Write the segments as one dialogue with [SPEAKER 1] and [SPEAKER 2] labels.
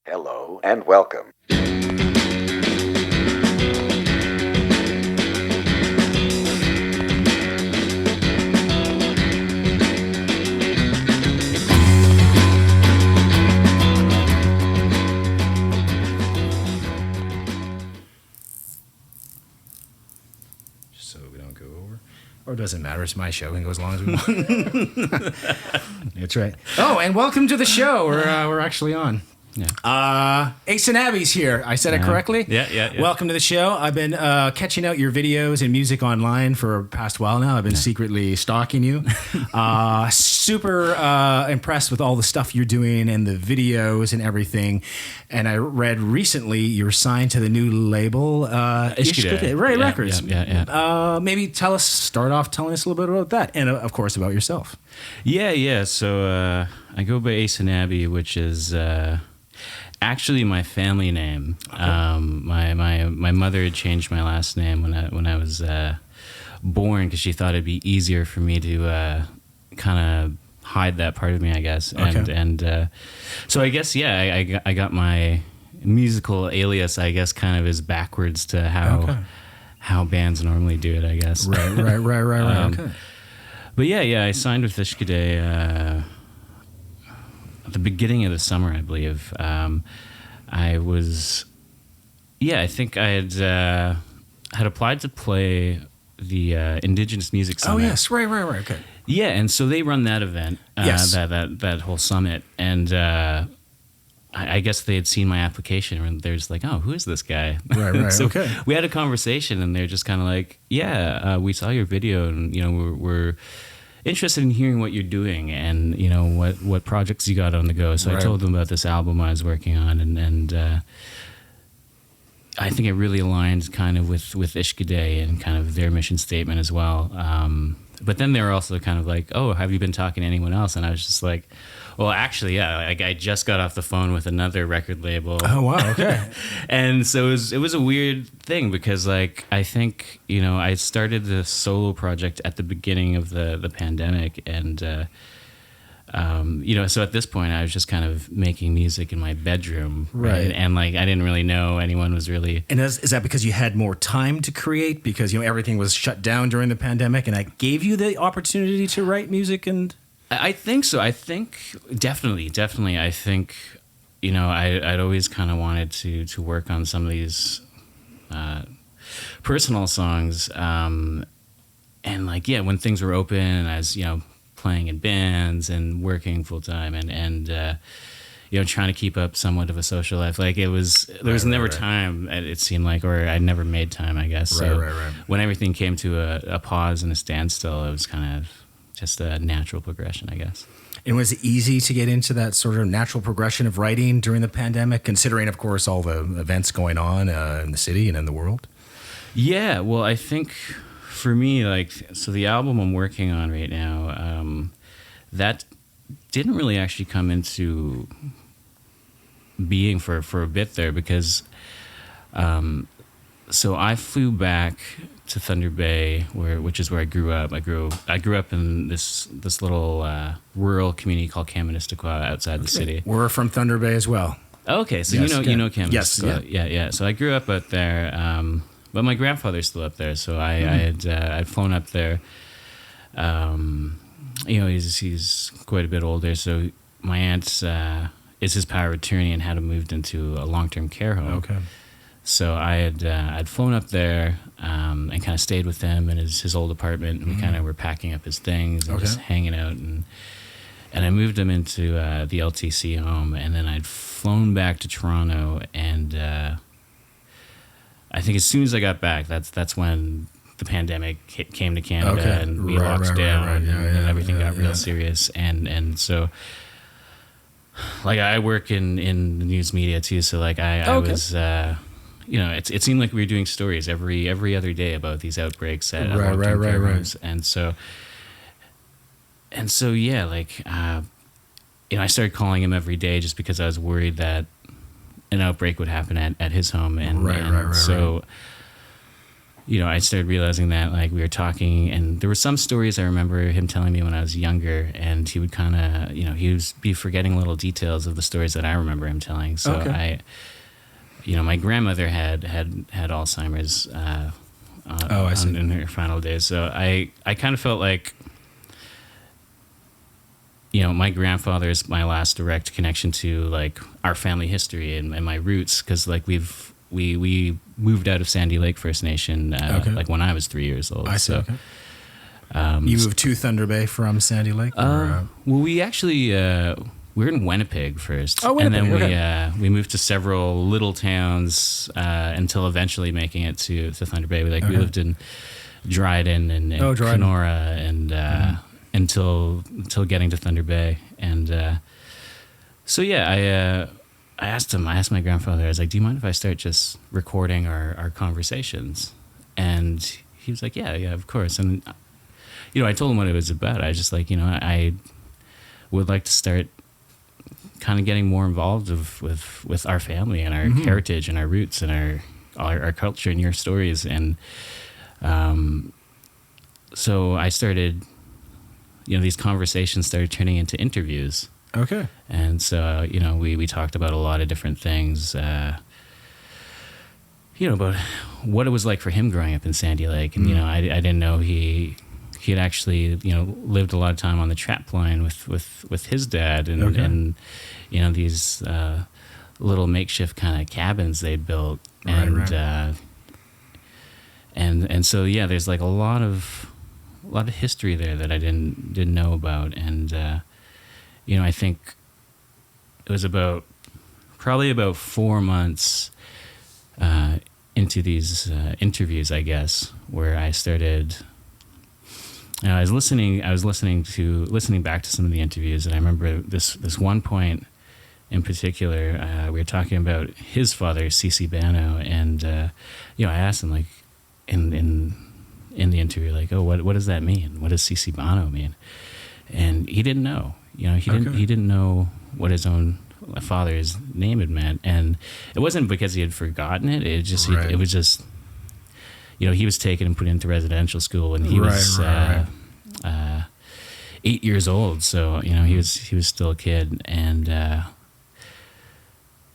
[SPEAKER 1] Hello and welcome.
[SPEAKER 2] So we don't go over. Or it doesn't matter. It's my show. We can go as long as we want. That's right. Oh, and welcome to the show. We're actually on.
[SPEAKER 3] Yeah.
[SPEAKER 2] Aysanabee here. I said it correctly?
[SPEAKER 3] Yeah.
[SPEAKER 2] Welcome to the show. I've been catching out your videos and music online for the past while now. I've been secretly stalking you. Super impressed with all the stuff you're doing and the videos and everything. And I read recently you're signed to the new label, Ishkōdé Records.
[SPEAKER 3] Yeah.
[SPEAKER 2] Maybe start off telling us a little bit about that. And of course about yourself.
[SPEAKER 3] Yeah. So I go by Aysanabee, which is actually my family name.
[SPEAKER 2] Okay.
[SPEAKER 3] My mother had changed my last name when I was born because she thought it'd be easier for me to kind of hide that part of me, I guess. And so I guess I got my musical alias, I guess, kind of is backwards to how bands normally do it, I guess.
[SPEAKER 2] Right. Okay.
[SPEAKER 3] But yeah, I signed with Ishkōdé at the beginning of the summer, I believe. I think I had applied to play the Indigenous Music Summit.
[SPEAKER 2] Oh yes, right. Okay.
[SPEAKER 3] Yeah, and so they run that event,
[SPEAKER 2] Yes.
[SPEAKER 3] that whole summit, and I guess they had seen my application, and they're just like, "Oh, who is this guy?"
[SPEAKER 2] Right.
[SPEAKER 3] So
[SPEAKER 2] okay.
[SPEAKER 3] we had a conversation, and they're just kind of like, "Yeah, we saw your video, and we're interested in hearing what you're doing, and what projects you got on the go." So I told them about this album I was working on, and I think it really aligned kind of with Ishkōdé and kind of their mission statement as well. But then they were also kind of like, "Oh, have you been talking to anyone else?" And I was just like, "Well, actually, yeah. I just got off the phone with another record label."
[SPEAKER 2] Oh wow, okay.
[SPEAKER 3] And so it was a weird thing because I think I started the solo project at the beginning of the pandemic, and so at this point I was just kind of making music in my bedroom,
[SPEAKER 2] Right.
[SPEAKER 3] And I didn't really know anyone was really.
[SPEAKER 2] And is that because you had more time to create because everything was shut down during the pandemic, and that gave you the opportunity to write music? And
[SPEAKER 3] I think so. I think definitely. I think I'd always kind of wanted to work on some of these personal songs, and when things were open, and I was playing in bands and working full time, and trying to keep up somewhat of a social life. There was never time. It seemed like, or I never made time, I guess. So
[SPEAKER 2] Right.
[SPEAKER 3] when everything came to a pause and a standstill, it was kind of just a natural progression, I guess.
[SPEAKER 2] And was it easy to get into that sort of natural progression of writing during the pandemic, considering, of course, all the events going on in the city and in the world?
[SPEAKER 3] Yeah, well, I think for me, so the album I'm working on right now, that didn't really actually come into being for a bit there because so I flew back to Thunder Bay, which is where I grew up. I grew up in this little rural community called Kaministiquia outside the city.
[SPEAKER 2] We're from Thunder Bay as well.
[SPEAKER 3] Okay, so
[SPEAKER 2] Yes,
[SPEAKER 3] you know Kaministiquia.
[SPEAKER 2] Yes,
[SPEAKER 3] yeah. So I grew up out there, but my grandfather's still up there, so I'd flown up there. He's quite a bit older, so my aunt is his power of attorney and had him moved into a long-term care home.
[SPEAKER 2] Okay.
[SPEAKER 3] So I'd flown up there and kind of stayed with him in his old apartment, and we kind of were packing up his things and just hanging out, and I moved him into the LTC home, and then I'd flown back to Toronto, and I think as soon as I got back, that's when the pandemic came to Canada, and we locked down, and everything got real serious, and so. I work in the news media too, so I was, it seemed like we were doing stories every other day about these outbreaks at long-term care homes, and so yeah, I started calling him every day just because I was worried that an outbreak would happen at his home, and so I started realizing that like we were talking, and there were some stories I remember him telling me when I was younger, and he would kind of, he would be forgetting little details of the stories that I remember him telling. So my grandmother had Alzheimer's
[SPEAKER 2] I see.
[SPEAKER 3] in her final days. So I kind of felt like, my grandfather is my last direct connection to like our family history and my roots, because like we moved out of Sandy Lake First Nation like when I was 3 years old.
[SPEAKER 2] I see.
[SPEAKER 3] So,
[SPEAKER 2] okay. You moved to Thunder Bay from Sandy Lake?
[SPEAKER 3] Well, we actually we were in Winnipeg first, and then we moved to several little towns until eventually making it to Thunder Bay. We lived in Dryden and Kenora and until getting to Thunder Bay, and so yeah, I asked my grandfather, I was like, do you mind if I start just recording our conversations? And he was like, yeah, of course. And, I told him what it was about. I was just like, I would like to start kind of getting more involved with our family and our heritage and our roots and our culture and your stories. And so I started, these conversations started turning into interviews.
[SPEAKER 2] Okay.
[SPEAKER 3] And so, we talked about a lot of different things, about what it was like for him growing up in Sandy Lake. And, I didn't know he had actually, lived a lot of time on the trap line with his dad and these little makeshift kind of cabins they built. And, and so, yeah, there's like a lot of history there that I didn't know about. And, I think it was probably about 4 months into these interviews, I guess, where I started. I was listening back to some of the interviews, and I remember this one point in particular. We were talking about his father, C.C. Bano, and I asked him like in the interview, like, oh, what does that mean? What does C.C. Bano mean? And he didn't know. He didn't know what his own father's name had meant, and it wasn't because he had forgotten it. It just it was just he was taken and put into residential school when he was 8 years old. So he was still a kid, and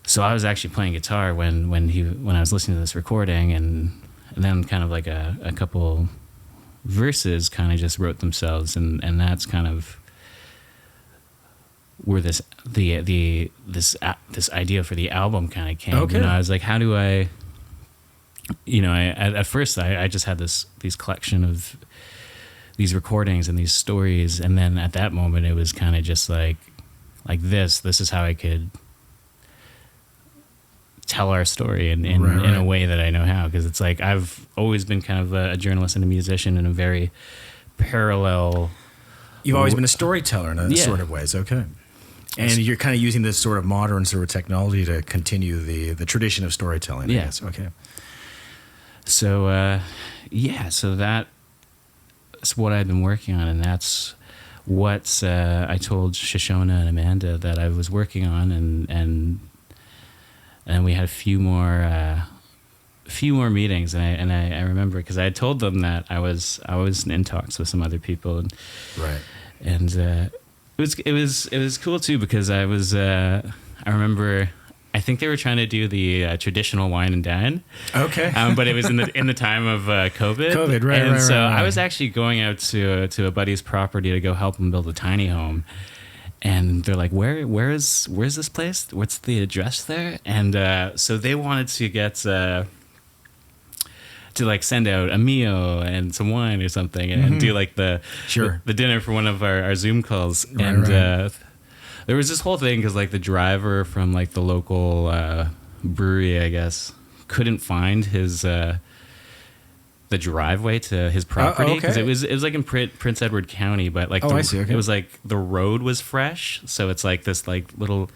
[SPEAKER 3] so I was actually playing guitar when I was listening to this recording, and then kind of like a couple verses kind of just wrote themselves, and that's kind of where this idea for the album kind of came.
[SPEAKER 2] Okay.
[SPEAKER 3] I was like, how do I? At first I just had these collection of these recordings and these stories, and then at that moment it was kind of just like this is how I could tell our story in a way that I know how, because it's like I've always been kind of a journalist and a musician in a very parallel.
[SPEAKER 2] You've always been a storyteller in a sort of ways, okay. And you're kind of using this sort of modern sort of technology to continue the tradition of storytelling, I guess. Okay.
[SPEAKER 3] So, so that's what I've been working on, and that's what I told Shoshona and Amanda that I was working on, and we had a few more meetings, and I remember because I had told them that I was in talks with some other people, and it was cool too, because I remember I think they were trying to do the traditional wine and dine.
[SPEAKER 2] Okay.
[SPEAKER 3] But it was in the time of COVID. So I was actually going out to a buddy's property to go help him build a tiny home. And they're like, where's this place? What's the address there? And so they wanted to get to like send out a meal and some wine or something, and do like the dinner for one of our Zoom calls. There was this whole thing because like the driver from like the local brewery, I guess, couldn't find his the driveway to his property, because it was like in Prince Edward County, but like it was like the road was fresh, so it's like this like little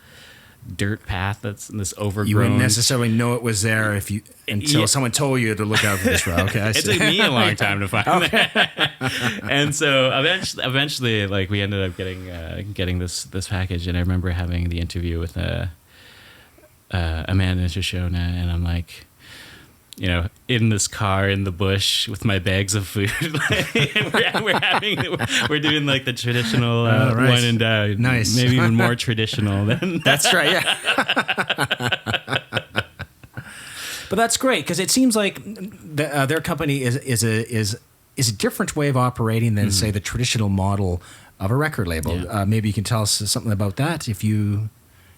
[SPEAKER 3] dirt path that's this overgrown.
[SPEAKER 2] You wouldn't necessarily know it was there until someone told you to look out for this route. Okay, I see.
[SPEAKER 3] It took me a long time to find that. And so eventually, like we ended up getting this package, and I remember having the interview with Amanda and Shoshona, and I'm like, in this car in the bush with my bags of food. we're doing like the traditional
[SPEAKER 2] right.
[SPEAKER 3] wine and dine.
[SPEAKER 2] Nice.
[SPEAKER 3] Maybe even more traditional than
[SPEAKER 2] That's right. Yeah. But that's great because it seems like their company is a different way of operating than say the traditional model of a record label.
[SPEAKER 3] Yeah.
[SPEAKER 2] Maybe you can tell us something about that if you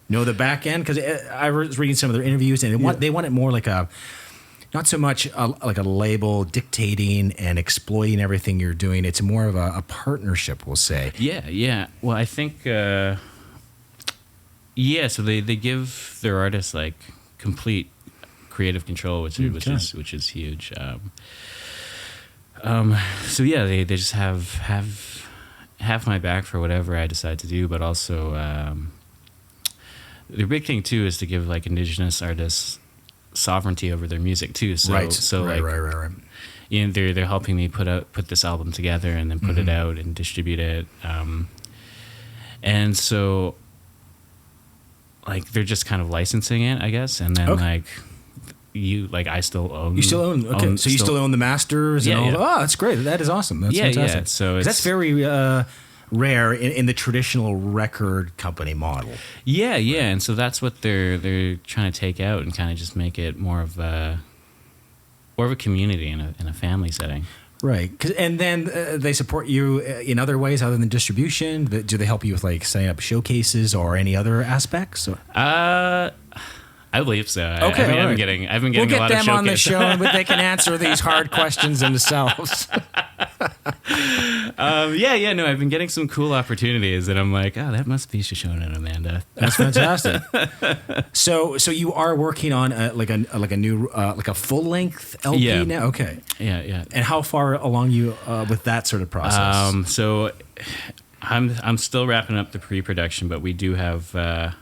[SPEAKER 2] know the back end, because I was reading some of their interviews and they want it more like not so much like a label dictating and exploiting everything you're doing. It's more of a partnership, we'll say.
[SPEAKER 3] Yeah. Well, I think so they give their artists like complete creative control, which is huge. So yeah, they just have my back for whatever I decide to do, but also the big thing too is to give like Indigenous artists sovereignty over their music too. So
[SPEAKER 2] right.
[SPEAKER 3] They're helping me put this album together and then put it out and distribute it. And so like they're just kind of licensing it, I guess, and then I still own.
[SPEAKER 2] You still own. Okay, so you still own the masters and all.
[SPEAKER 3] Yeah.
[SPEAKER 2] Oh, that's great. That is awesome. That's fantastic.
[SPEAKER 3] Yeah. So
[SPEAKER 2] that's very rare in the traditional record company model.
[SPEAKER 3] Yeah, and so that's what they're trying to take out and kind of just make it more of a community in a family setting.
[SPEAKER 2] Right, and then they support you in other ways other than distribution. Do they help you with like setting up showcases or any other aspects?
[SPEAKER 3] I believe so.
[SPEAKER 2] Okay,
[SPEAKER 3] I've been getting a lot of showcases.
[SPEAKER 2] We'll get them on the show, but they can answer these hard questions themselves.
[SPEAKER 3] No, I've been getting some cool opportunities, and I'm like, oh, that must be Shoshone and Amanda.
[SPEAKER 2] That's fantastic. So you are working on a new full length LP now? Okay.
[SPEAKER 3] Yeah.
[SPEAKER 2] And how far along you with that sort of process?
[SPEAKER 3] So I'm still wrapping up the pre-production, but we do have.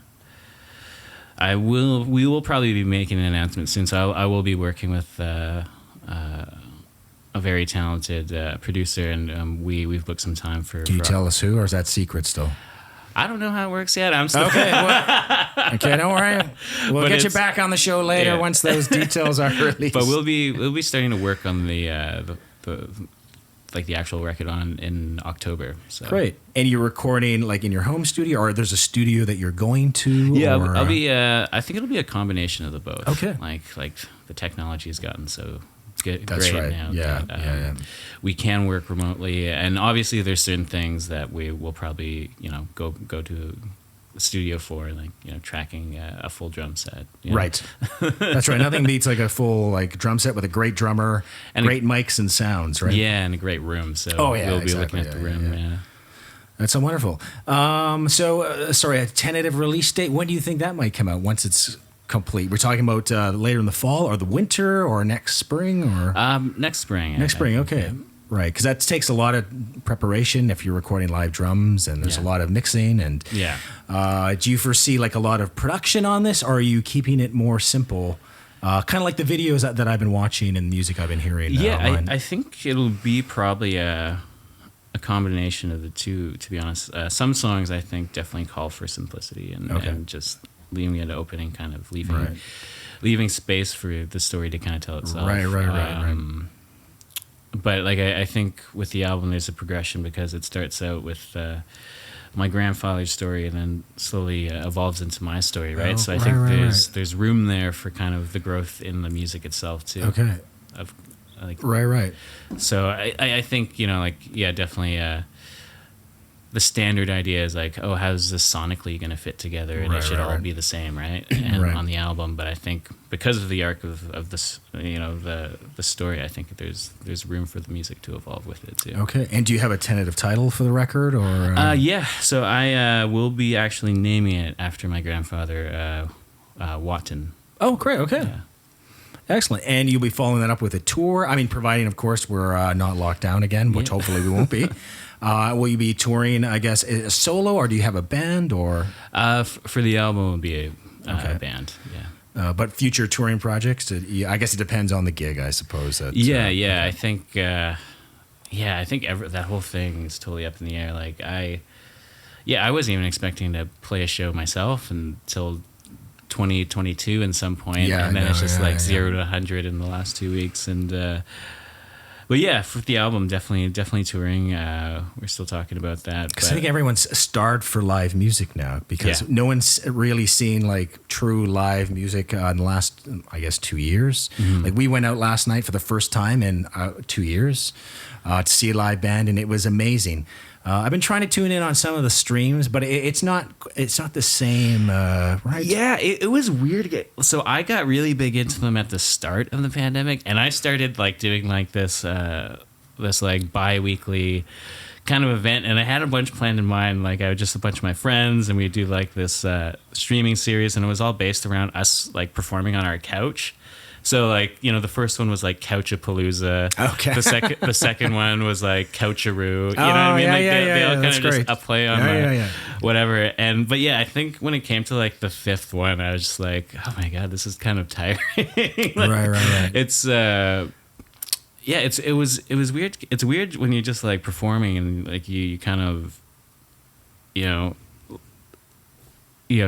[SPEAKER 3] We will probably be making an announcement soon. So I will be working with a very talented producer, and we've booked some time for.
[SPEAKER 2] Can you tell us who, or is that secret still?
[SPEAKER 3] I don't know how it works yet. I'm still
[SPEAKER 2] okay. Okay, don't worry. We'll get you back on the show later once those details are released.
[SPEAKER 3] But we'll be starting to work on the actual record in October. So.
[SPEAKER 2] Great. And you're recording like in your home studio, or there's a studio that you're going to?
[SPEAKER 3] Yeah,
[SPEAKER 2] or?
[SPEAKER 3] I'll be. I think it'll be a combination of the both.
[SPEAKER 2] Okay.
[SPEAKER 3] Like the technology has gotten so great
[SPEAKER 2] right.
[SPEAKER 3] now.
[SPEAKER 2] Yeah.
[SPEAKER 3] That, we can work remotely, and obviously there's certain things that we will probably go to the studio for, like tracking a full drum set.
[SPEAKER 2] Right. That's right. Nothing beats like a full like drum set with a great drummer, and great mics and sounds, right?
[SPEAKER 3] Yeah, and a great room. So we'll be looking at the room. Yeah.
[SPEAKER 2] That's so wonderful. Sorry, a tentative release date. When do you think that might come out? Once it's complete. We're talking about later in the fall or the winter or next spring or
[SPEAKER 3] next spring.
[SPEAKER 2] Next spring. Okay. Yeah. Right, because that takes a lot of preparation if you're recording live drums, and there's a lot of mixing. And do you foresee like a lot of production on this, or are you keeping it more simple, kind of like the videos that I've been watching and music I've been hearing?
[SPEAKER 3] I think it'll be probably a combination of the two. To be honest, some songs I think definitely call for simplicity and just leaving it open and kind of leaving space for the story to kind of tell itself.
[SPEAKER 2] Right.
[SPEAKER 3] But like I think with the album, there's a progression because it starts out with my grandfather's story and then slowly evolves into my story, right? So I think there's room there for kind of the growth in the music itself too.
[SPEAKER 2] Okay. Right.
[SPEAKER 3] So I think definitely. The standard idea is like, oh, how's this sonically going to fit together, and it should all be the same, right? And on the album, but I think because of the arc of this, the story, I think there's room for the music to evolve with it too.
[SPEAKER 2] Okay, and do you have a tentative title for the record, or?
[SPEAKER 3] Yeah, so I will be actually naming it after my grandfather, Watton.
[SPEAKER 2] Oh, great. Okay. Yeah. Excellent. And you'll be following that up with a tour. I mean, providing, of course, we're not locked down again, which hopefully we won't be. Will you be touring, I guess, a solo, or do you have a band? Or
[SPEAKER 3] for the album, it will be a band, yeah.
[SPEAKER 2] But future touring projects, I guess it depends on the gig, I suppose.
[SPEAKER 3] I think, I think that whole thing is totally up in the air. Like I wasn't even expecting to play a show myself until 2022 in some point, and then it's just 0 to 100 in the last 2 weeks. And but yeah, for the album, definitely touring. We're still talking about that.
[SPEAKER 2] Because I think everyone's starved for live music now, because no one's really seen like true live music in the last, I guess, 2 years. Mm-hmm. Like we went out last night for the first time in 2 years to see a live band, and it was amazing. I've been trying to tune in on some of the streams, but it's not the same, right?
[SPEAKER 3] Yeah, it was weird. So I got really big into them at the start of the pandemic, and I started like doing like this like bi-weekly kind of event, and I had a bunch planned in mind. Like I would just a bunch of my friends, and we'd do like this streaming series, and it was all based around us like performing on our couch. So like, you know, the first one was like Couchapalooza. Okay. The second one was like Coucharoo. You know what I mean? They all kind of just a play on whatever. But yeah, I think when it came to like the fifth one, I was just like, oh my God, this is kind of tiring. Like, right. It's it was weird. It's weird when you're just like performing and like you kind of, you know,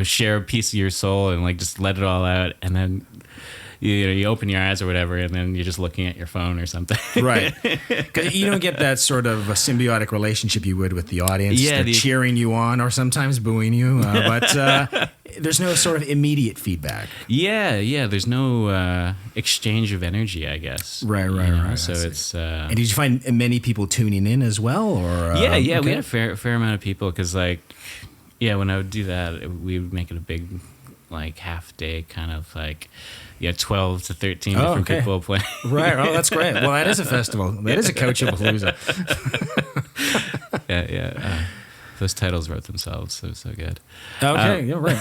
[SPEAKER 3] share a piece of your soul and like just let it all out, and then you open your eyes or whatever, and then you're just looking at your phone or something. Right.
[SPEAKER 2] Because you don't get that sort of a symbiotic relationship you would with the audience. Yeah, they're cheering you on or sometimes booing you, but there's no sort of immediate feedback.
[SPEAKER 3] Yeah. There's no exchange of energy, I guess.
[SPEAKER 2] Right.
[SPEAKER 3] So it's.
[SPEAKER 2] And did you find many people tuning in as well, or?
[SPEAKER 3] Yeah. Okay. We had a fair amount of people, because like, when I would do that, we would make it a big, like half day kind of like. 12 to 13 different people playing.
[SPEAKER 2] Right. Oh, that's great. Well, that is a festival. That is a Couchapalooza.
[SPEAKER 3] Yeah. Those titles wrote themselves. So it was so good.
[SPEAKER 2] Okay. Yeah, right.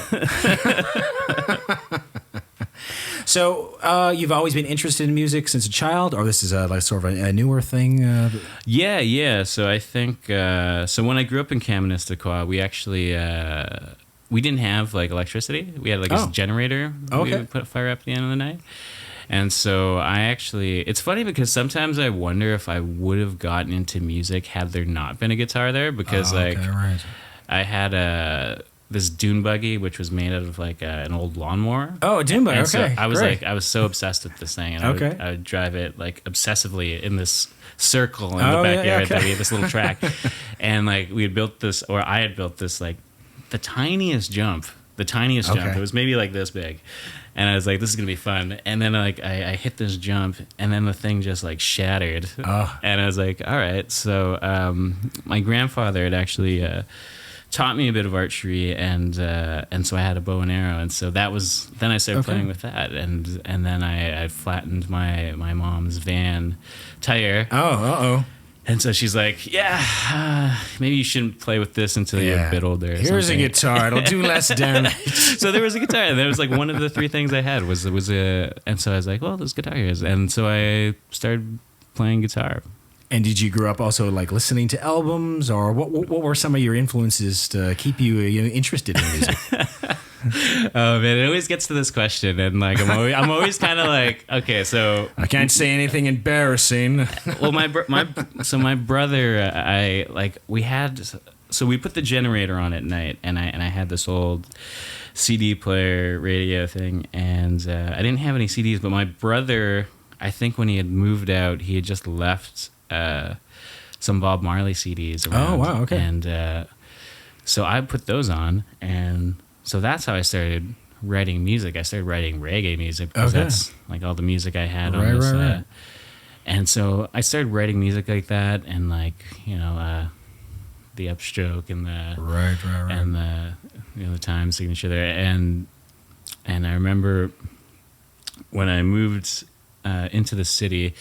[SPEAKER 2] So you've always been interested in music since a child, or this is like sort of a newer thing?
[SPEAKER 3] Yeah. So I think, so when I grew up in Kaministiquia, we actually... we didn't have like electricity. We had like a generator. We would put fire up at the end of the night. And so it's funny because sometimes I wonder if I would have gotten into music had there not been a guitar there, because I had this dune buggy, which was made out of like an old lawnmower.
[SPEAKER 2] Oh, a dune buggy.
[SPEAKER 3] So I was so obsessed with this thing, and I would drive it like obsessively in this circle in the backyard. That we had this little track, and like we had built this, or I had built this like the tiniest jump. It was maybe like this big, and I was like, this is gonna be fun. And then like I hit this jump, and then the thing just like shattered. And I was like, all right. So my grandfather had actually taught me a bit of archery, and so I had a bow and arrow, and so then I started playing with that, and then I flattened my mom's van tire. And so she's like, maybe you shouldn't play with this until you're a bit older.
[SPEAKER 2] Here's a guitar. It'll do less damage.
[SPEAKER 3] So there was a guitar. And that was like one of the three things I had was and so I was like, well, this guitar here is. And so I started playing guitar.
[SPEAKER 2] And did you grow up also like listening to albums, or what were some of your influences to keep you interested in music?
[SPEAKER 3] Oh man, it always gets to this question, and like I'm always kind of like, okay, so
[SPEAKER 2] I can't say anything embarrassing.
[SPEAKER 3] Well, my brother, we put the generator on at night, and I had this old CD player radio thing, and I didn't have any CDs, but my brother, I think when he had moved out, he had just left some Bob Marley CDs around.
[SPEAKER 2] Oh wow, okay.
[SPEAKER 3] And so I put those on, and so that's how I started writing music. I started writing reggae music because that's like all the music I had on this. Right. And so I started writing music like that, and like the upstroke and the and the time signature there, and I remember when I moved into the city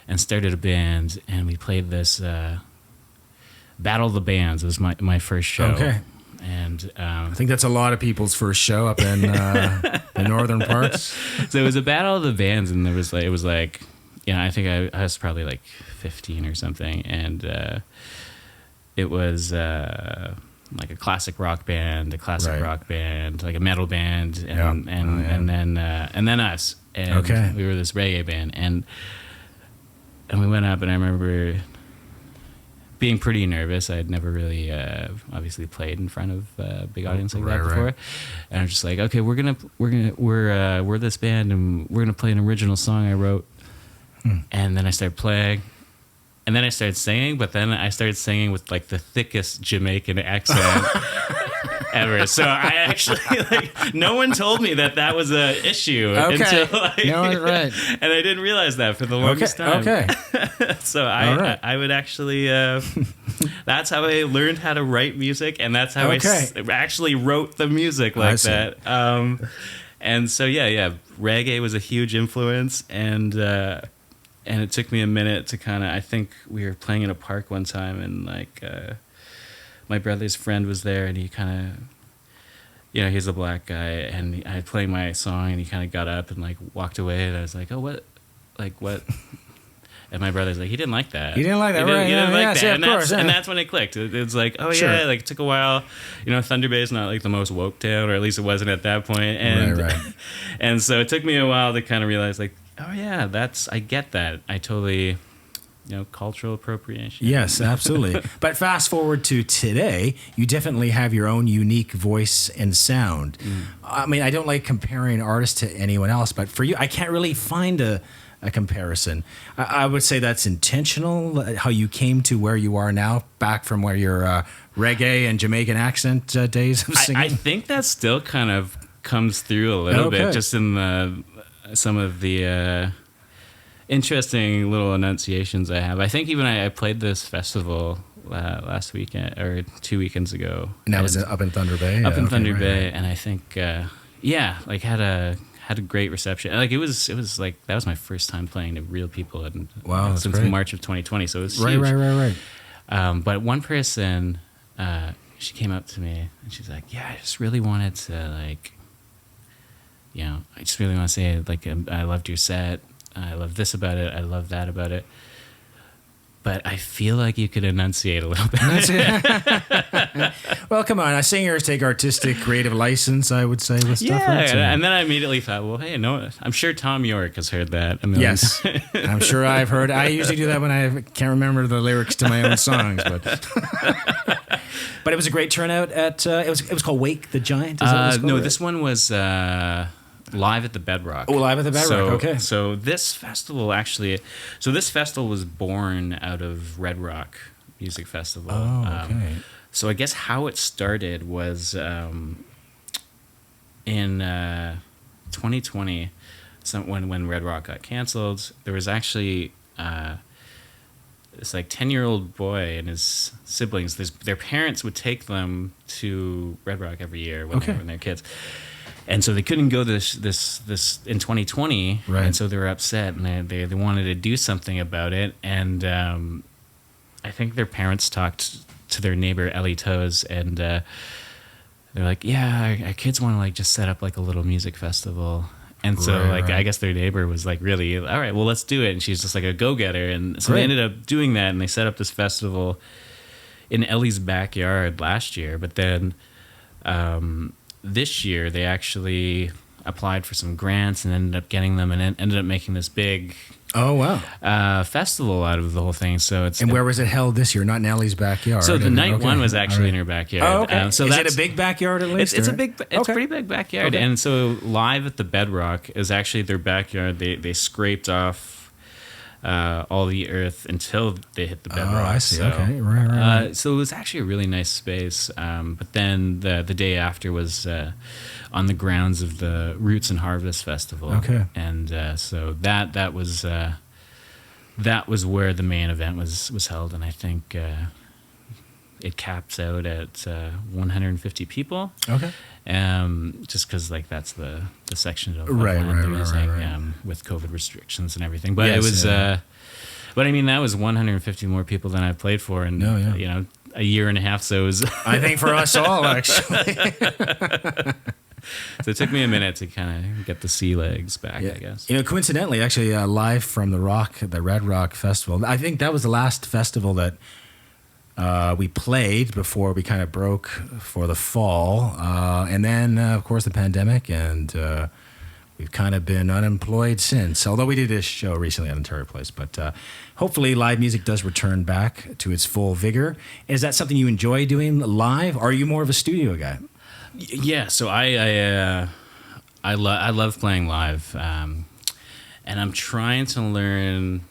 [SPEAKER 3] and started a band, and we played this Battle of the Bands. It was my first show. Okay. And
[SPEAKER 2] I think that's a lot of people's first show up in the northern parts.
[SPEAKER 3] So it was a Battle of the Bands, and it was like I think I was probably like 15 or something, and it was like a classic rock band, rock band, like a metal band, and then us, and we were this reggae band, and we went up, and I remember being pretty nervous. I had never really obviously played in front of a big audience like that before, and I'm just like, okay, we're this band and we're gonna play an original song I wrote, and then I started playing. And then I started singing, but then I started singing with like the thickest Jamaican accent ever. So I actually, like, no one told me that was an issue until, like,
[SPEAKER 2] right.
[SPEAKER 3] And I didn't realize that for the longest time.
[SPEAKER 2] Okay.
[SPEAKER 3] So I would actually, that's how I learned how to write music, and that's how I actually wrote the music like that. And so yeah, reggae was a huge influence, and it took me a minute to kind of, I think we were playing in a park one time, and like my brother's friend was there, and he kind of, he's a black guy, and I played my song, and he kind of got up and like walked away, and I was like, oh, what? And my brother's like, he didn't like that.
[SPEAKER 2] He didn't like that, right?
[SPEAKER 3] He didn't like that.
[SPEAKER 2] Yeah, of course.
[SPEAKER 3] And that's when it clicked. It's like, oh yeah, like it took a while. Thunder Bay is not like the most woke town, or at least it wasn't at that point. And and so it took me a while to kind of realize, like, oh yeah, I get that. I totally, cultural appropriation.
[SPEAKER 2] Yes, absolutely. But fast forward to today, you definitely have your own unique voice and sound. I mean, I don't like comparing artists to anyone else, but for you, I can't really find a comparison. I would say that's intentional, how you came to where you are now, back from where your reggae and Jamaican accent days of singing.
[SPEAKER 3] I think that still kind of comes through a little bit, just in some of the interesting little enunciations I have. I think even I played this festival last weekend, or 2 weekends ago.
[SPEAKER 2] And that was up in Thunder Bay?
[SPEAKER 3] Up in Thunder Bay, and I think, like had a great reception. Like it was like, that was my first time playing to real people since March of 2020, so it was huge. Right. But one person, she came up to me, and she's like, yeah, I just really wanted to, like, I just really want to say, like, I loved your set. I love this about it. I love that about it. But I feel like you could enunciate a little bit.
[SPEAKER 2] Well, come on. Singers take artistic, creative license, I would say, with stuff.
[SPEAKER 3] Yeah, and then I immediately thought, well, hey, no, I'm sure Tom York has heard that.
[SPEAKER 2] Yes, I'm sure I've heard. I usually do that when I can't remember the lyrics to my own songs. But it was a great turnout at, it was called Wake the Giant? Is that what it's called,
[SPEAKER 3] no,
[SPEAKER 2] right?
[SPEAKER 3] this one was... Live at the Bedrock.
[SPEAKER 2] Oh, Live at the Bedrock, okay.
[SPEAKER 3] So this festival was born out of Red Rock Music Festival.
[SPEAKER 2] Oh, okay.
[SPEAKER 3] So I guess how it started was in 2020, when Red Rock got canceled, there was actually this like 10-year-old boy and his siblings. Their parents would take them to Red Rock every year when they were kids. And so they couldn't go this in 2020,
[SPEAKER 2] right.
[SPEAKER 3] And so they were upset, and they wanted to do something about it. And I think their parents talked to their neighbor Ellie Toes, and they're like, "Yeah, our kids want to like just set up like a little music festival." And so I guess their neighbor was like, "Really? All right, well, let's do it." And she's just like a go-getter, and so they ended up doing that, and they set up this festival in Ellie's backyard last year, but then. This year they actually applied for some grants and ended up getting them, and ended up making this big festival out of the whole thing. So
[SPEAKER 2] where was it held this year? Not in Ellie's backyard.
[SPEAKER 3] So the night one was actually in her backyard.
[SPEAKER 2] Oh, okay.
[SPEAKER 3] So
[SPEAKER 2] is it a big backyard at least?
[SPEAKER 3] It's a pretty big backyard. Okay. And so Live at the Bedrock is actually their backyard. They scraped off all the earth until they hit the bedrock.
[SPEAKER 2] Oh, I see. So, okay, right.
[SPEAKER 3] So it was actually a really nice space. But then the day after was on the grounds of the Roots and Harvest Festival.
[SPEAKER 2] Okay.
[SPEAKER 3] And so that was where the main event was held, and I think it caps out at 150 people.
[SPEAKER 2] Okay.
[SPEAKER 3] Just because like that's the section of land they're using with COVID restrictions and everything. But it was, but I mean that was 150 more people than I played for, and a year and a half. So it was. I
[SPEAKER 2] think for us all actually.
[SPEAKER 3] So it took me a minute to kind of get the sea legs back, I guess.
[SPEAKER 2] Coincidentally, actually, Live from the Red Rock Festival. I think that was the last festival that. We played before we kind of broke for the fall, and then of course the pandemic, and we've kind of been unemployed since. Although we did a show recently at Ontario Place, but hopefully live music does return back to its full vigor. Is that something you enjoy doing live? Or are you more of a studio guy?
[SPEAKER 3] Yeah, so I love playing live, and I'm trying to learn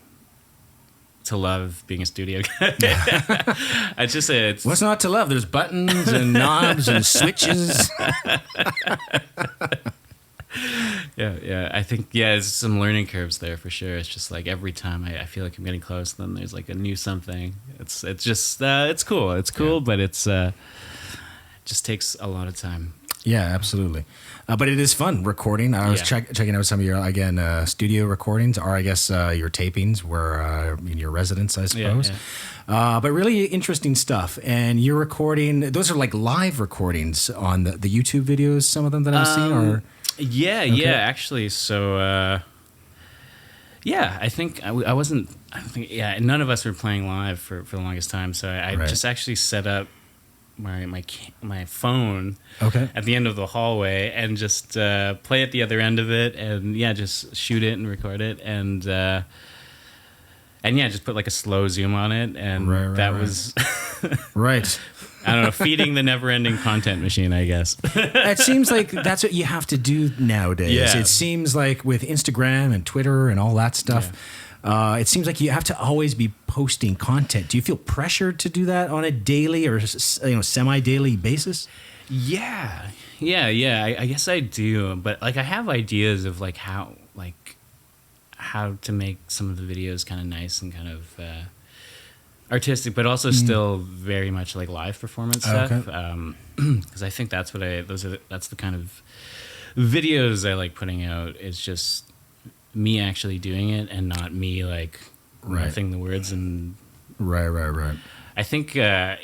[SPEAKER 3] to love being a studio guy. I just say it's
[SPEAKER 2] what's not to love? There's buttons and knobs and switches.
[SPEAKER 3] Yeah. I think there's some learning curves there for sure. It's just like every time I feel like I'm getting close, then there's like a new something. It's just it's cool. It's cool, but it's just takes a lot of time.
[SPEAKER 2] Yeah, absolutely. But it is fun recording. I was checking out some of your, studio recordings, or I guess your tapings were in your residence, I suppose. Yeah. But really interesting stuff. And you're recording, those are like live recordings on the YouTube videos, some of them that I've seen? Or
[SPEAKER 3] Yeah, actually. So, I think none of us were playing live for the longest time. So I just actually set up my phone at the end of the hallway and just play at the other end of it, and just shoot it and record it, and just put like a slow zoom on it, and was
[SPEAKER 2] right.
[SPEAKER 3] I don't know, feeding the never-ending content machine, I guess.
[SPEAKER 2] It seems like that's what you have to do nowadays.
[SPEAKER 3] Yeah.
[SPEAKER 2] It seems like with Instagram and Twitter and all that stuff. Yeah. It seems like you have to always be posting content. Do you feel pressured to do that on a daily or semi-daily basis?
[SPEAKER 3] Yeah. I guess I do, but like I have ideas of like how to make some of the videos kind of nice and kind of artistic, but also still very much like live performance stuff. Because I think that's that's the kind of videos I like putting out. It's just me actually doing it and not me like riffing the words and
[SPEAKER 2] right.
[SPEAKER 3] I think I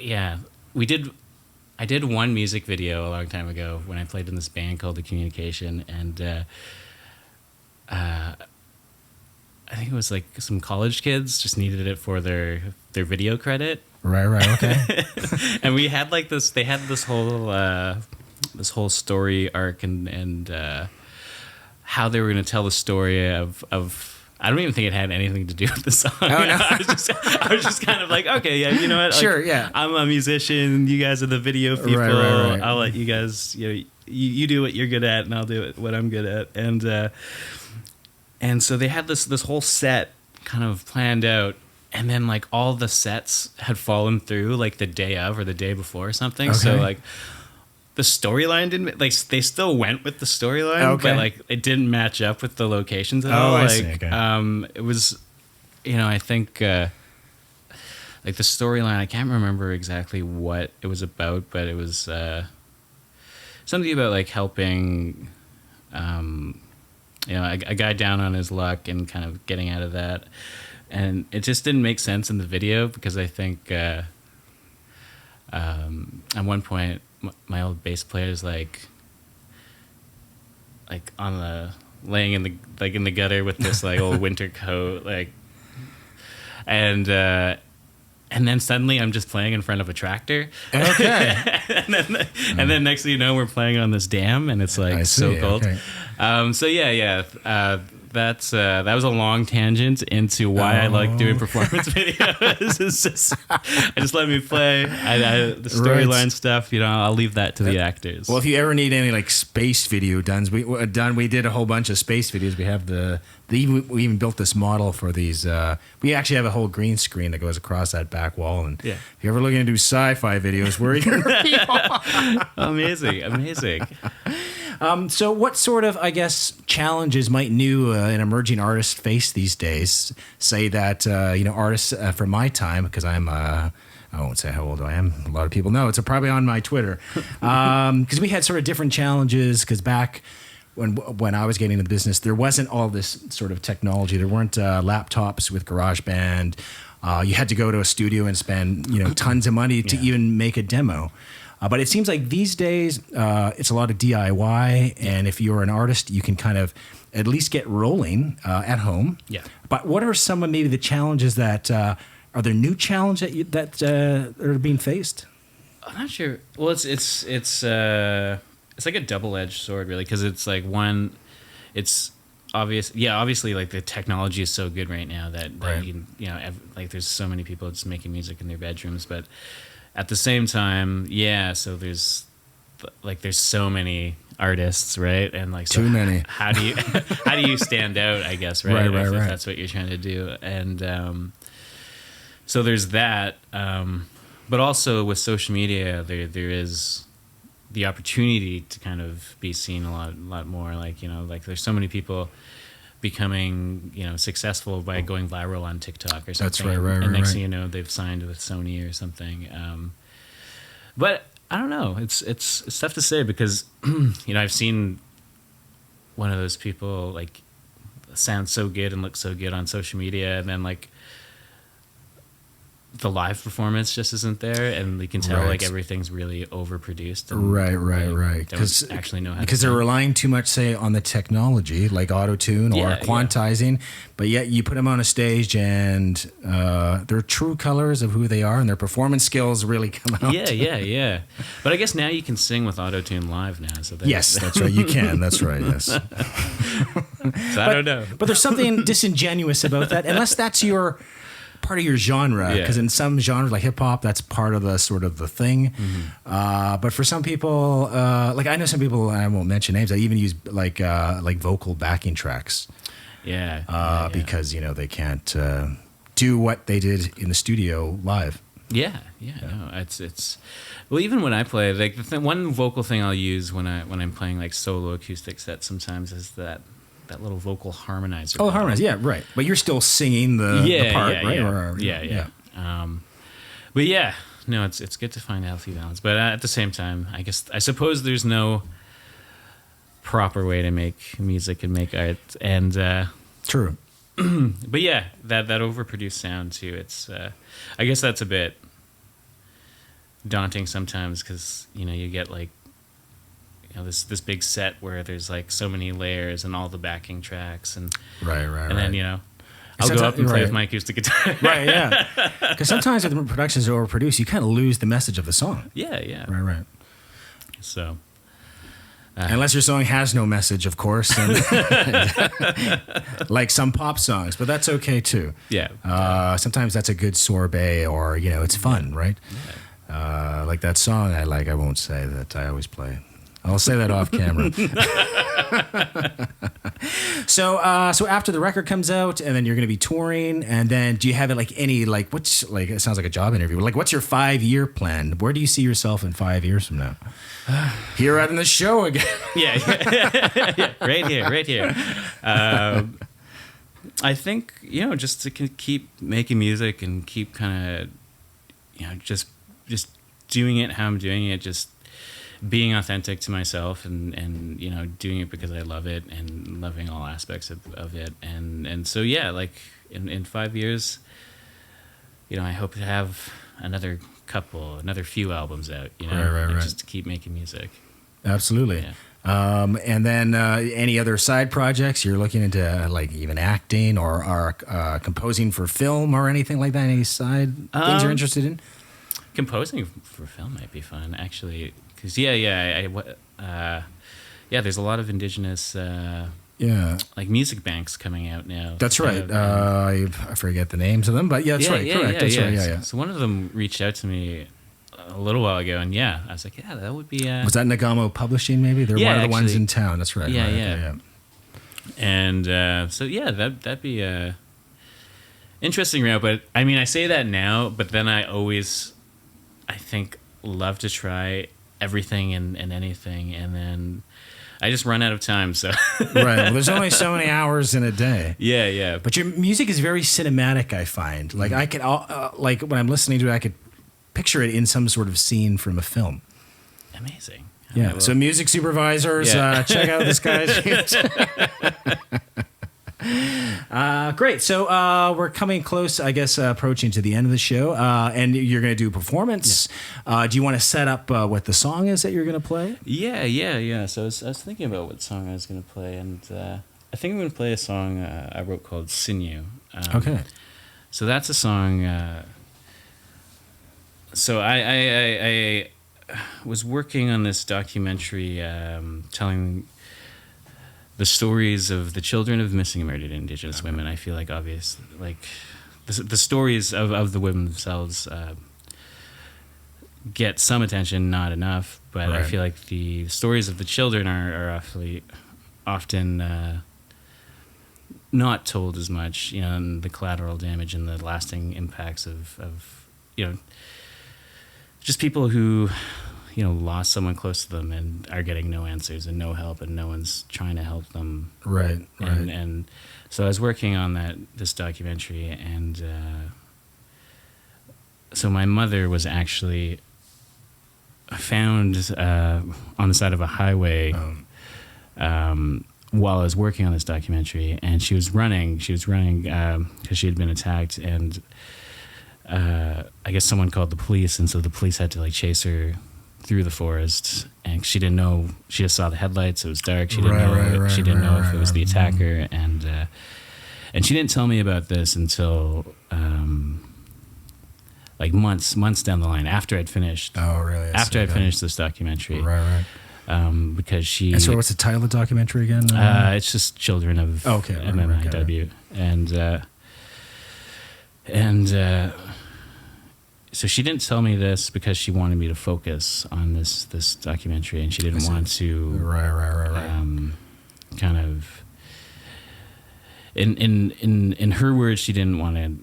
[SPEAKER 3] did one music video a long time ago when I played in this band called The Communication, and I think it was like some college kids just needed it for their video credit.
[SPEAKER 2] Right, okay.
[SPEAKER 3] And we had like this. They had this whole story arc and how they were going to tell the story of. I don't even think it had anything to do with the song. Oh, no. I was just kind of like, okay, yeah, you know what? Like,
[SPEAKER 2] sure, yeah.
[SPEAKER 3] I'm a musician. You guys are the video people. Right. I'll let you guys. You do what you're good at, and I'll do what I'm good at. And so they had this whole set kind of planned out, and then like all the sets had fallen through like the day of or the day before or something. Okay. So like the storyline didn't like they still went with the storyline, but like it didn't match up with the locations at all.
[SPEAKER 2] I
[SPEAKER 3] like
[SPEAKER 2] see. Okay.
[SPEAKER 3] It was, I think like the storyline. I can't remember exactly what it was about, but it was something about like helping. A guy down on his luck and kind of getting out of that. And it just didn't make sense in the video because I think at one point my old bass player is like on the laying in the gutter with this like old winter coat, like, and then suddenly I'm just playing in front of a tractor.
[SPEAKER 2] Okay.
[SPEAKER 3] and then next thing you know, we're playing on this dam, and it's like so cold. Okay. That was a long tangent into why I like doing performance videos. I just let me play. The storyline stuff, I'll leave that to the actors.
[SPEAKER 2] Well, if you ever need any like space video done, we did a whole bunch of space videos. We have we even built this model for these. We actually have a whole green screen that goes across that back wall. And if you're ever looking to do sci-fi videos, we're here.
[SPEAKER 3] Amazing.
[SPEAKER 2] So what sort of, I guess, challenges might new and emerging artists face these days? Say that, artists from my time, because I'm, I won't say how old I am. A lot of people know. It's probably on my Twitter. Because we had sort of different challenges, because back when I was getting into the business, there wasn't all this sort of technology. There weren't laptops with GarageBand. You had to go to a studio and spend, tons of money to even make a demo. But it seems like these days it's a lot of DIY, and if you're an artist, you can kind of at least get rolling at home. Yeah. But what are some of maybe the challenges that are there new challenges that are being faced?
[SPEAKER 3] I'm not sure. Well, it's like a double-edged sword, really, because it's like one, it's obvious. Yeah, obviously, like the technology is so good right now that
[SPEAKER 2] Right.
[SPEAKER 3] you know, like there's so many people just making music in their bedrooms, but at the same time, yeah. So there's so many artists, right? And like, so
[SPEAKER 2] Too many.
[SPEAKER 3] How do you how do you stand out? I guess, right?
[SPEAKER 2] Right,
[SPEAKER 3] If
[SPEAKER 2] right.
[SPEAKER 3] that's what you're trying to do, and so there's that. But also with social media, there is the opportunity to kind of be seen a lot more. Like, you know, like there's so many people becoming, you know, successful by going viral on TikTok or something.
[SPEAKER 2] That's right.
[SPEAKER 3] And next
[SPEAKER 2] right.
[SPEAKER 3] thing you know, they've signed with Sony or something. But I don't know. It's tough to say because you know, I've seen one of those people like sound so good and look so good on social media, and then like the live performance just isn't there, and you can tell
[SPEAKER 2] Right.
[SPEAKER 3] like everything's really overproduced. And
[SPEAKER 2] Right.
[SPEAKER 3] Don't
[SPEAKER 2] Because
[SPEAKER 3] actually know how
[SPEAKER 2] because
[SPEAKER 3] to
[SPEAKER 2] they're
[SPEAKER 3] sing.
[SPEAKER 2] relying too much, say, on the technology like auto-tune or
[SPEAKER 3] Yeah,
[SPEAKER 2] quantizing, but yet you put them on a stage and their true colors of who they are and their performance skills really come out.
[SPEAKER 3] Yeah. But I guess now you can sing with autotune live now. So
[SPEAKER 2] Yes, that's right. You can. That's right. Yes.
[SPEAKER 3] So I don't know.
[SPEAKER 2] But there's something disingenuous about that, unless that's your part of your genre. Because in some genres, like hip hop, that's part of the sort of the thing. But for some people, like I know some people, I won't mention names, I even use like vocal backing tracks.
[SPEAKER 3] Yeah.
[SPEAKER 2] Because you know they can't do what they did in the studio live.
[SPEAKER 3] Yeah. No, it's well, even when I play, like one vocal thing I'll use when I'm playing like solo acoustic sets sometimes is that little vocal harmonizer.
[SPEAKER 2] Oh, harmonize, yeah, right. But you're still singing the part, right?
[SPEAKER 3] Yeah. But yeah, no, it's good to find a healthy balance. But at the same time, I suppose there's no proper way to make music and make art, and
[SPEAKER 2] True.
[SPEAKER 3] but yeah, that overproduced sound too. It's I guess that's a bit daunting sometimes because you know you get like, you know, this big set where there's like so many layers and all the backing tracks and
[SPEAKER 2] Right.
[SPEAKER 3] then you know I'll go up and play with my acoustic guitar.
[SPEAKER 2] Right, yeah. Because sometimes with the productions that are overproduced, you kind of lose the message of the song.
[SPEAKER 3] Yeah.
[SPEAKER 2] Right.
[SPEAKER 3] So
[SPEAKER 2] Unless your song has no message, of course, and like some pop songs, but that's okay too.
[SPEAKER 3] yeah.
[SPEAKER 2] Sometimes that's a good sorbet, or you know, it's fun, right? Like that song I like. I won't say that I always play. I'll say that off camera. So after the record comes out, and then you're going to be touring, and then do you have it like any like what's like? It sounds like a job interview. Like, what's your 5-year plan? Where do you see yourself in 5 years from now? Here on the show again.
[SPEAKER 3] Yeah, right here. I think, you know, just to keep making music and keep kind of, you know, just doing it how I'm doing it, just being authentic to myself and you know, doing it because I love it and loving all aspects of it. And so, yeah, like in 5 years, you know, I hope to have another few albums out, you know,
[SPEAKER 2] Right.
[SPEAKER 3] just to keep making music.
[SPEAKER 2] Absolutely.
[SPEAKER 3] Yeah.
[SPEAKER 2] And then any other side projects you're looking into, like even acting or composing for film or anything like that? Any side things you're interested in?
[SPEAKER 3] Composing for film might be fun, actually, because there's a lot of Indigenous like music banks coming out now.
[SPEAKER 2] That's right. I forget the names of them, but yeah, that's right. Correct. That's right. Yeah.
[SPEAKER 3] So one of them reached out to me a little while ago, and I was like, yeah, that would be.
[SPEAKER 2] Was that Nagamo Publishing? Maybe they're one of the ones in town. That's right.
[SPEAKER 3] Yeah,
[SPEAKER 2] right,
[SPEAKER 3] yeah. And so that'd be a interesting route. But I mean, I say that now, but then I think love to try everything and anything, and then I just run out of time. So
[SPEAKER 2] Right. Well, there's only so many hours in a day.
[SPEAKER 3] Yeah.
[SPEAKER 2] But your music is very cinematic, I find. Like I could, like when I'm listening to it, I could picture it in some sort of scene from a film.
[SPEAKER 3] Amazing.
[SPEAKER 2] Yeah. So music supervisors, check out this guy's. Great. So we're coming close, I guess, approaching to the end of the show, and you're going to do a performance. Yeah. Do you want to set up what the song is that you're going to play?
[SPEAKER 3] Yeah. So I was thinking about what song I was going to play, and I think I'm going to play a song I wrote called Sinew.
[SPEAKER 2] Okay.
[SPEAKER 3] So that's a song. So I was working on this documentary telling the stories of the children of missing and murdered Indigenous women. I feel like the stories of the women themselves get some attention, not enough, but I feel like the stories of the children are often not told as much, and the collateral damage and the lasting impacts of just people who lost someone close to them and are getting no answers and no help, and no one's trying to help them.
[SPEAKER 2] Right.
[SPEAKER 3] And so I was working on this documentary, and so my mother was actually found on the side of a highway while I was working on this documentary, and she was running because she had been attacked, and I guess someone called the police, and so the police had to chase her through the forest, and she didn't know. She just saw the headlights. It was dark. She didn't know. She didn't know if it was the attacker, and she didn't tell me about this until months down the line, after I'd finished.
[SPEAKER 2] Oh, really?
[SPEAKER 3] After I'd finished this documentary.
[SPEAKER 2] Right.
[SPEAKER 3] Because she.
[SPEAKER 2] And so, what's the title of the documentary again?
[SPEAKER 3] It's just Children of MMIW, and so she didn't tell me this because she wanted me to focus on this documentary, and she didn't want to.
[SPEAKER 2] Right.
[SPEAKER 3] Kind of. In her words, she didn't want to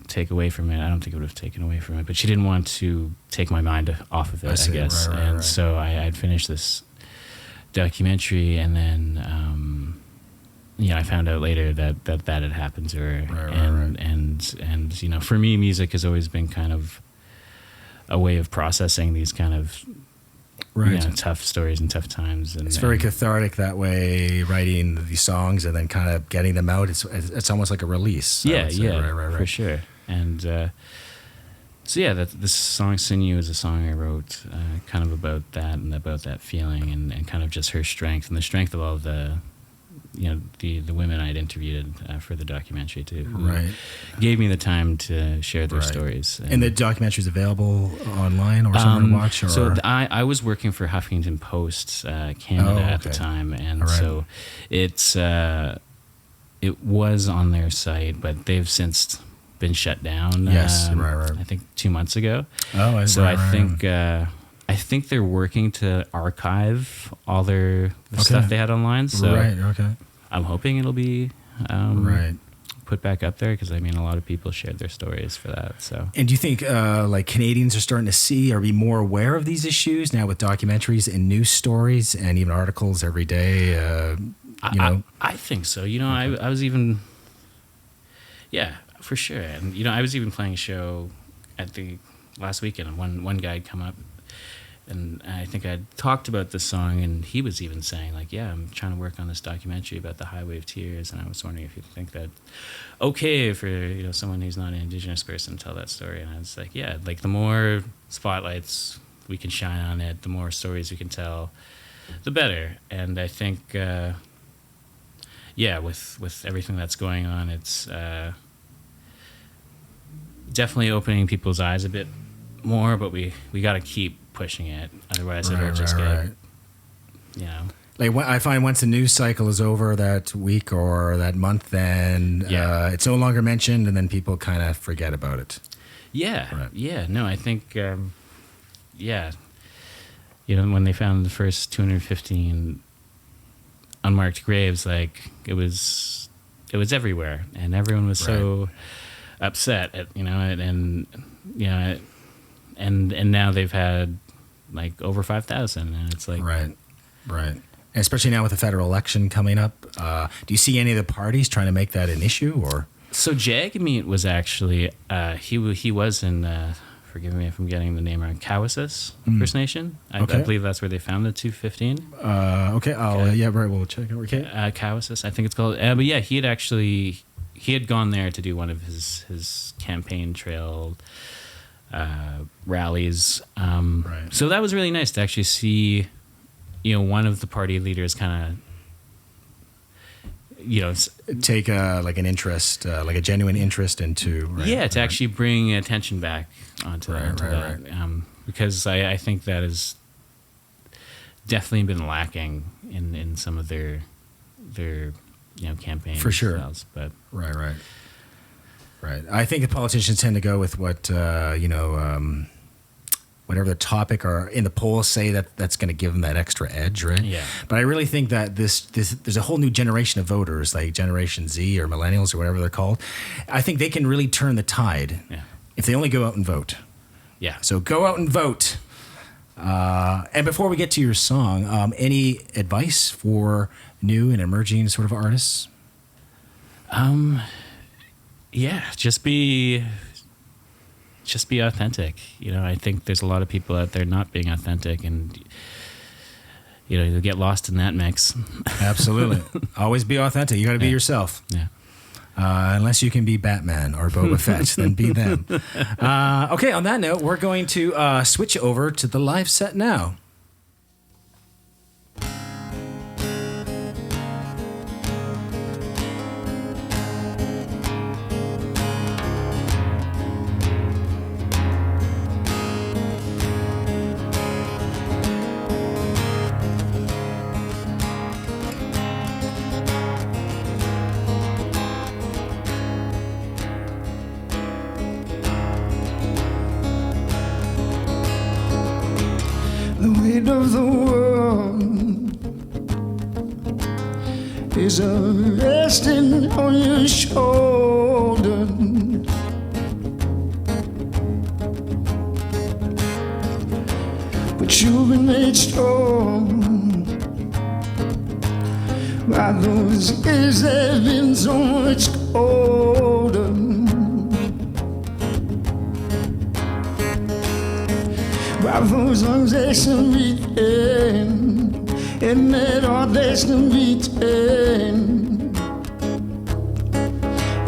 [SPEAKER 3] take away from it. I don't think it would have taken away from it, but she didn't want to take my mind off of it, I guess. Right. So I'd finished this documentary, and then I found out later that had happened to her. And for me, music has always been kind of a way of processing these kind of tough stories and tough times. And
[SPEAKER 2] it's very cathartic that way, writing these songs and then kind of getting them out. It's almost like a release.
[SPEAKER 3] Right. For sure. And this song Sinew is a song I wrote kind of about that and about that feeling and kind of just her strength and the strength of all of the women I'd interviewed for the documentary too, who gave me the time to share their stories.
[SPEAKER 2] And the documentary is available online or somewhere to watch? Or?
[SPEAKER 3] So I was working for Huffington Post Canada at the time, and so it was on their site, but they've since been shut down. I think 2 months ago. I think they're working to archive all the stuff they had online. So I'm hoping it'll be put back up there, because a lot of people shared their stories for that. So,
[SPEAKER 2] and do you think Canadians are starting to see or be more aware of these issues now with documentaries and news stories and even articles every day?
[SPEAKER 3] I think so. I was even, for sure. And I was even playing a show at the last weekend, and one guy had come up. And I think I'd talked about this song, and he was even saying, I'm trying to work on this documentary about the Highway of Tears, and I was wondering if you think that okay for someone who's not an Indigenous person to tell that story. And I was like, the more spotlights we can shine on it, the more stories we can tell, the better. And I think, with everything that's going on, it's definitely opening people's eyes a bit more, but we got to keep pushing it, otherwise it'll just get
[SPEAKER 2] I find once the news cycle is over that week or that month, then it's no longer mentioned, and then people kind of forget about it. I think when they found the first 215 unmarked graves, it was everywhere, and everyone was so upset at, and now they've had over 5,000, and it's right. And especially now with the federal election coming up, do you see any of the parties trying to make that an issue? Or
[SPEAKER 3] so Jagmeet was actually he was in forgive me if I'm getting the name wrong, Cowessess First Nation. I believe that's where they found the 215.
[SPEAKER 2] We'll check it. Okay,
[SPEAKER 3] Cowessess, I think it's called. But he had gone there to do one of his campaign trail rallies. So that was really nice to actually see, one of the party leaders kind of,
[SPEAKER 2] take an interest, like a genuine interest into.
[SPEAKER 3] To actually bring attention back onto that. Because I think that has definitely been lacking in some of their campaign
[SPEAKER 2] For sure.
[SPEAKER 3] styles, but
[SPEAKER 2] Right. I think the politicians tend to go with what whatever the topic or in the polls say that's going to give them that extra edge, right?
[SPEAKER 3] Yeah.
[SPEAKER 2] But I really think that this there's a whole new generation of voters, like Generation Z or Millennials or whatever they're called. I think they can really turn the tide if they only go out and vote.
[SPEAKER 3] Yeah.
[SPEAKER 2] So go out and vote. And before we get to your song, any advice for new and emerging sort of artists?
[SPEAKER 3] Yeah, just be authentic. I think there's a lot of people out there not being authentic, and you'll get lost in that mix.
[SPEAKER 2] Absolutely. Always be authentic. You got to be yourself.
[SPEAKER 3] Yeah.
[SPEAKER 2] Unless you can be Batman or Boba Fett, then be them. Okay, on that note, we're going to switch over to the live set now.
[SPEAKER 1] The weight of the world is resting on your shoulder. But you've been made strong by those years that have been so much colder. By those lungs they still beating, and that heart they still beating.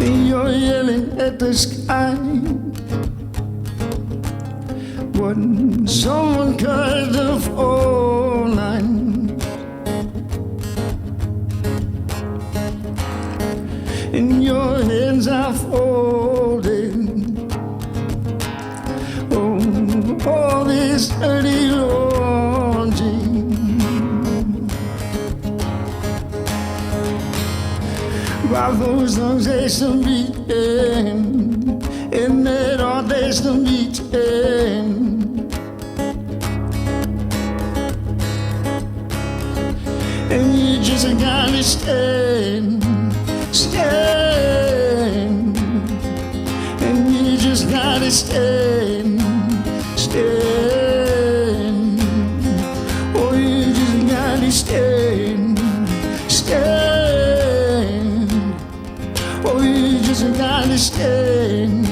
[SPEAKER 1] And you're yelling at the sky, but someone cut the phone line. And your hands are folded. All this dirty laundry. By those lungs they still beating, and that heart they still beating. And you just gotta stand. And you just gotta stand. Oh, you just gotta stand. Oh, you just gotta stand.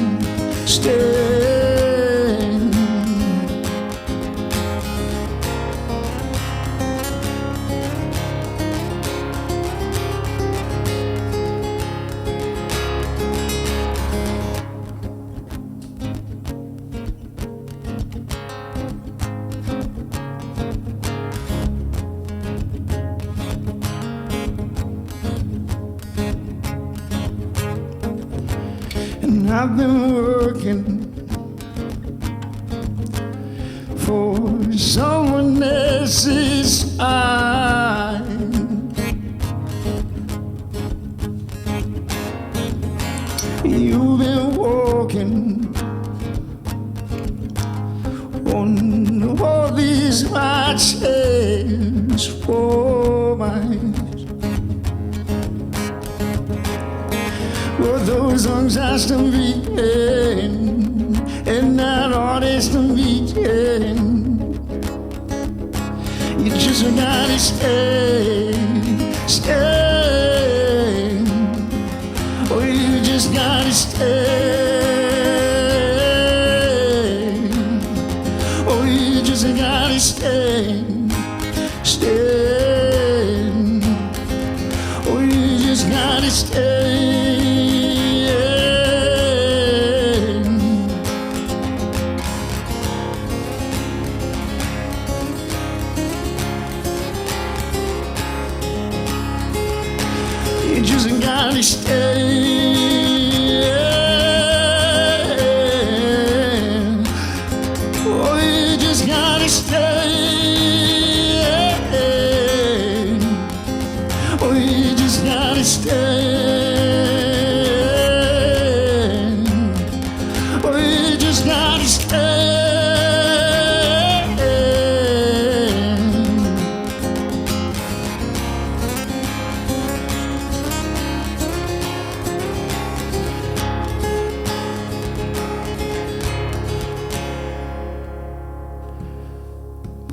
[SPEAKER 1] And I've been working for someone else's eye. You've been walking on all these hard chains for mine. Well, those lungs are still beating, and that heart is still beating. You just gotta stay. Oh, you just gotta stay. Oh, you just gotta stay. Oh, you just gotta stay. You just gotta stay. Oh, you just gotta stay. Oh, you just stand. We just gotta stand.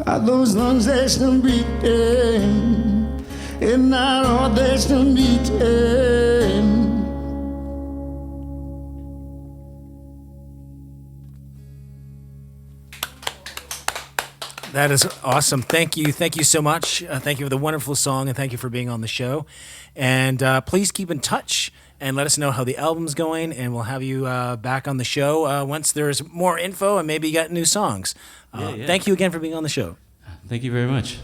[SPEAKER 1] By those lungs they still beating, in that heart they still beating.
[SPEAKER 2] That is awesome. Thank you so much. Thank you for the wonderful song, and thank you for being on the show. And please keep in touch and let us know how the album's going, and we'll have you back on the show once there's more info and maybe you got new songs.
[SPEAKER 3] Yeah.
[SPEAKER 2] Thank you again for being on the show.
[SPEAKER 3] Thank you very much.